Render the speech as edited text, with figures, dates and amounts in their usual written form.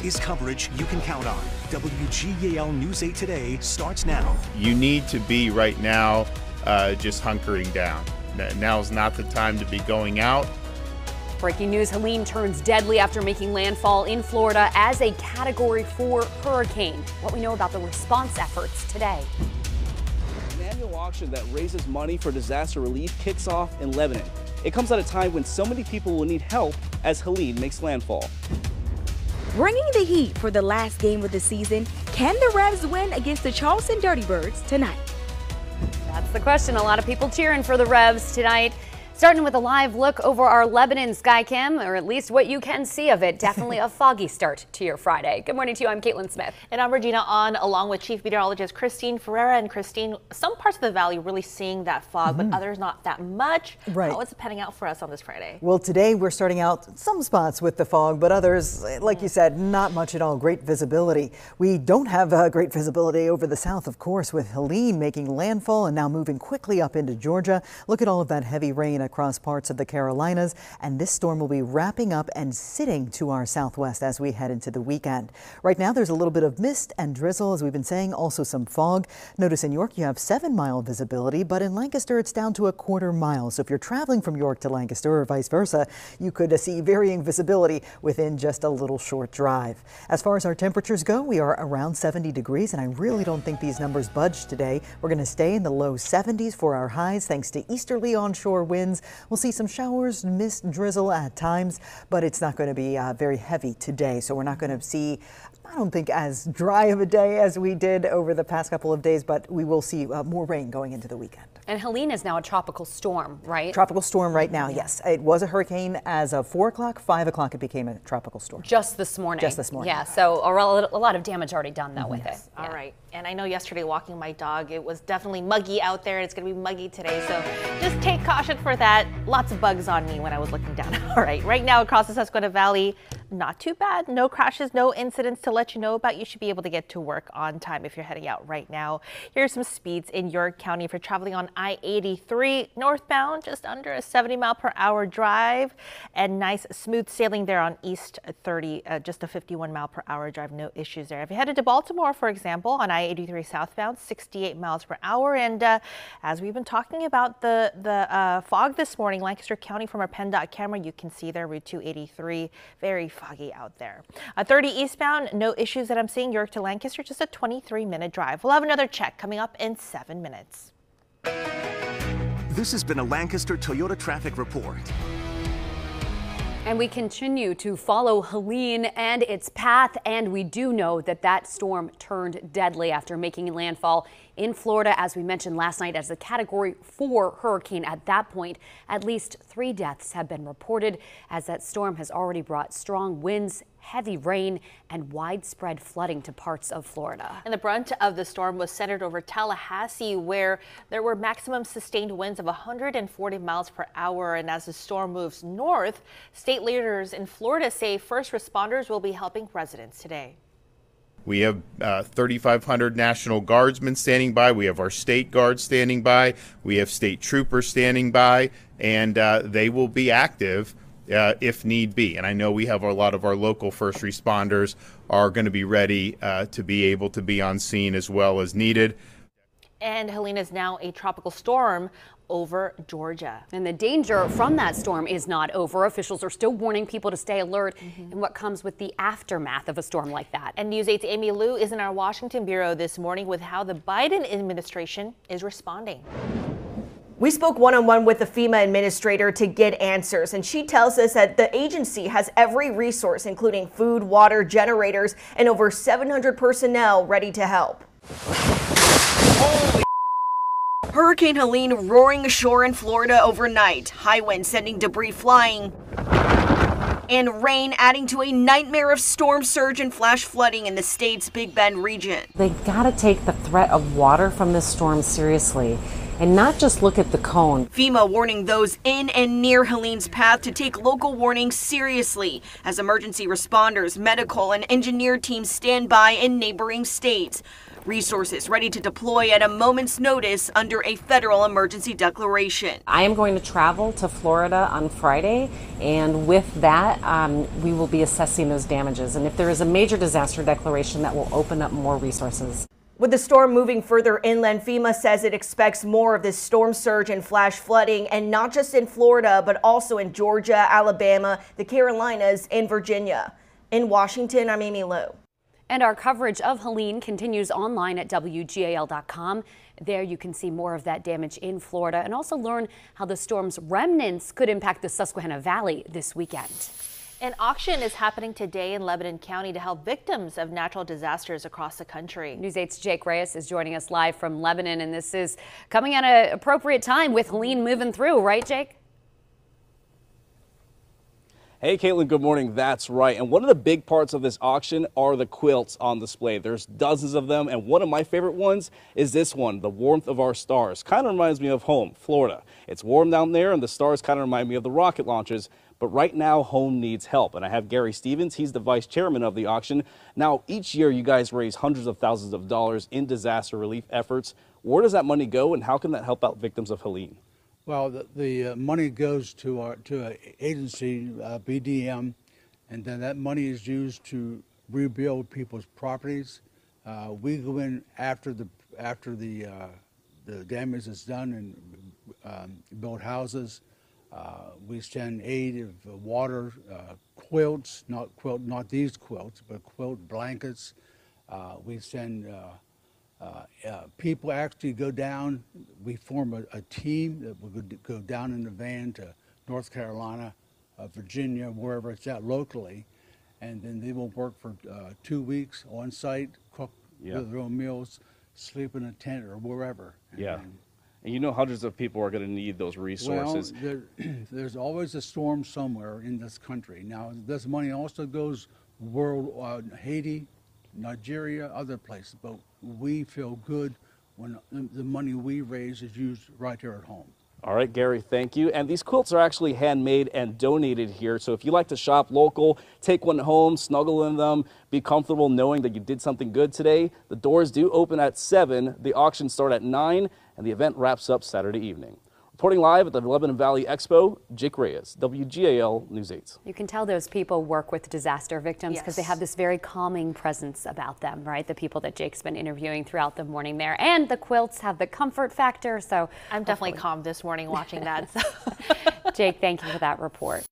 is coverage you can count on. WGAL News 8 Today starts now. You need to be right now just hunkering down. Now's not the time to be going out. Breaking news, Helene turns deadly after making landfall in Florida as a Category 4 hurricane. What we know about the response efforts today. An annual auction that raises money for disaster relief kicks off in Lebanon. It comes at a time when so many people will need help as Helene makes landfall. Bringing the heat for the last game of the season, can the Revs win against the Charleston Dirtybirds tonight? That's the question. A lot of people cheering for the Revs tonight. Starting with a live look over our Lebanon sky cam, or at least what you can see of it. Definitely a foggy start to your Friday. Good morning to you. I'm Caitlin Smith. And I'm Regina On, along with Chief Meteorologist Christine Ferreira. And Christine, some parts of the valley really seeing that fog, but others not that much. Right. How is it panning out for us on this Friday? Well, today we're starting out some spots with the fog, but others, like you said, not much at all. Great visibility. We don't have great visibility over the south, of course, with Helene making landfall and now moving quickly up into Georgia. Look at all of that heavy rain across parts of the Carolinas, and this storm will be wrapping up and sitting to our southwest as we head into the weekend. Right now there's a little bit of mist and drizzle, as we've been saying, also some fog. Notice in York you have 7-mile visibility, but in Lancaster it's down to a 1/4 mile. So if you're traveling from York to Lancaster or vice versa, you could see varying visibility within just a little short drive. As far as our temperatures go, we are around 70 degrees, and I really don't think these numbers budge today. We're going to stay in the low 70s for our highs thanks to easterly onshore winds. We'll see some showers, mist, drizzle at times, but it's not going to be very heavy today. So we're not going to see, I don't think, as dry of a day as we did over the past couple of days, but we will see more rain going into the weekend. And Helene is now a tropical storm, right? Tropical storm right now, yes. It was a hurricane as of 4 o'clock. 5 o'clock it became a tropical storm. Just this morning. Just this morning. Yeah, so a lot of damage already done though with it. All right. And I know yesterday walking my dog, it was definitely muggy out there. It's going to be muggy today, so just take caution for that. Lots of bugs on me when I was looking down. All right, right now across the Susquehanna Valley, not too bad. No crashes, no incidents to let you know about. You should be able to get to work on time if you're heading out right now. Here's some speeds in York County if you're traveling on I-83 northbound, just under a 70-mile-per-hour drive, and nice smooth sailing there on East 30, just a 51-mile-per-hour drive. No issues there. If you headed to Baltimore, for example, on I-83 southbound, 68 miles per hour. And as we've been talking about the fog this morning, Lancaster County from our PennDOT camera, you can see there Route 283, very foggy out there. 30 eastbound, no issues that I'm seeing. York to Lancaster, just a 23-minute drive. We'll have another check coming up in 7 minutes. This has been a Lancaster Toyota traffic report. And we continue to follow Helene and its path, and we do know that that storm turned deadly after making landfall in Florida, as we mentioned last night, as a Category 4 hurricane. At that point, at least 3 deaths have been reported, as that storm has already brought strong winds, heavy rain, and widespread flooding to parts of Florida. And the brunt of the storm was centered over Tallahassee, where there were maximum sustained winds of 140 miles per hour. And as the storm moves north, state leaders in Florida say first responders will be helping residents today. We have 3,500 National Guardsmen standing by. We have our state guards standing by. We have state troopers standing by, and they will be active if need be. And I know we have a lot of our local first responders are going to be ready to be able to be on scene as well as needed. And Helene is now a tropical storm over Georgia. And the danger from that storm is not over. Officials are still warning people to stay alert in what comes with the aftermath of a storm like that. And News 8's Amy Liu is in our Washington bureau this morning with how the Biden administration is responding. We spoke one-on-one with the FEMA administrator to get answers, and she tells us that the agency has every resource, including food, water, generators, and over 700 personnel ready to help. Hurricane Helene roaring ashore in Florida overnight. High winds sending debris flying, and rain adding to a nightmare of storm surge and flash flooding in the state's Big Bend region. They gotta take the threat of water from this storm seriously and not just look at the cone. FEMA warning those in and near Helene's path to take local warnings seriously as emergency responders, medical, and engineer teams stand by in neighboring states. Resources ready to deploy at a moment's notice under a federal emergency declaration. I am going to travel to Florida on Friday, and with that, we will be assessing those damages. And if there is a major disaster declaration, that will open up more resources. With the storm moving further inland, FEMA says it expects more of this storm surge and flash flooding, and not just in Florida, but also in Georgia, Alabama, the Carolinas, and Virginia. In Washington, I'm Amy Lowe. And our coverage of Helene continues online at WGAL.com. There you can see more of that damage in Florida and also learn how the storm's remnants could impact the Susquehanna Valley this weekend. An auction is happening today in Lebanon County to help victims of natural disasters across the country. News 8's Jake Reyes is joining us live from Lebanon, and this is coming at an appropriate time with Helene moving through, right, Jake? Hey, Caitlin, good morning. That's right. And one of the big parts of this auction are the quilts on display. There's dozens of them, and one of my favorite ones is this one, The Warmth of Our Stars. Kind of reminds me of home, Florida. It's warm down there, and the stars kind of remind me of the rocket launches. But right now, home needs help. And I have Gary Stevens. He's the vice chairman of the auction. Now, each year, you guys raise hundreds of thousands of dollars in disaster relief efforts. Where does that money go, and how can that help out victims of Helene? Well, the money goes to an agency, BDM, and then that money is used to rebuild people's properties. We go in after the damage is done and build houses. We send aid of water, quilts, not these quilts, but quilt blankets. We send people actually go down. We form a team that will go down in the van to North Carolina, Virginia, wherever it's at locally, and then they will work for 2 weeks on site, cook their own meals, sleep in a tent or wherever. And you know hundreds of people are going to need those resources. Well, there's always a storm somewhere in this country. Now, this money also goes Haiti, Nigeria, other places, but we feel good when the money we raise is used right here at home. All right, Gary, thank you. And these quilts are actually handmade and donated here. So if you like to shop local, take one home, snuggle in them, be comfortable knowing that you did something good today. The doors do open at 7. The auction starts at 9, and the event wraps up Saturday evening. Reporting live at the Lebanon Valley Expo, Jake Reyes, WGAL News 8. You can tell those people work with disaster victims because they have this very calming presence about them, right? The people that Jake's been interviewing throughout the morning there. And the quilts have the comfort factor, so I'm definitely calm this morning watching that. Jake, thank you for that report.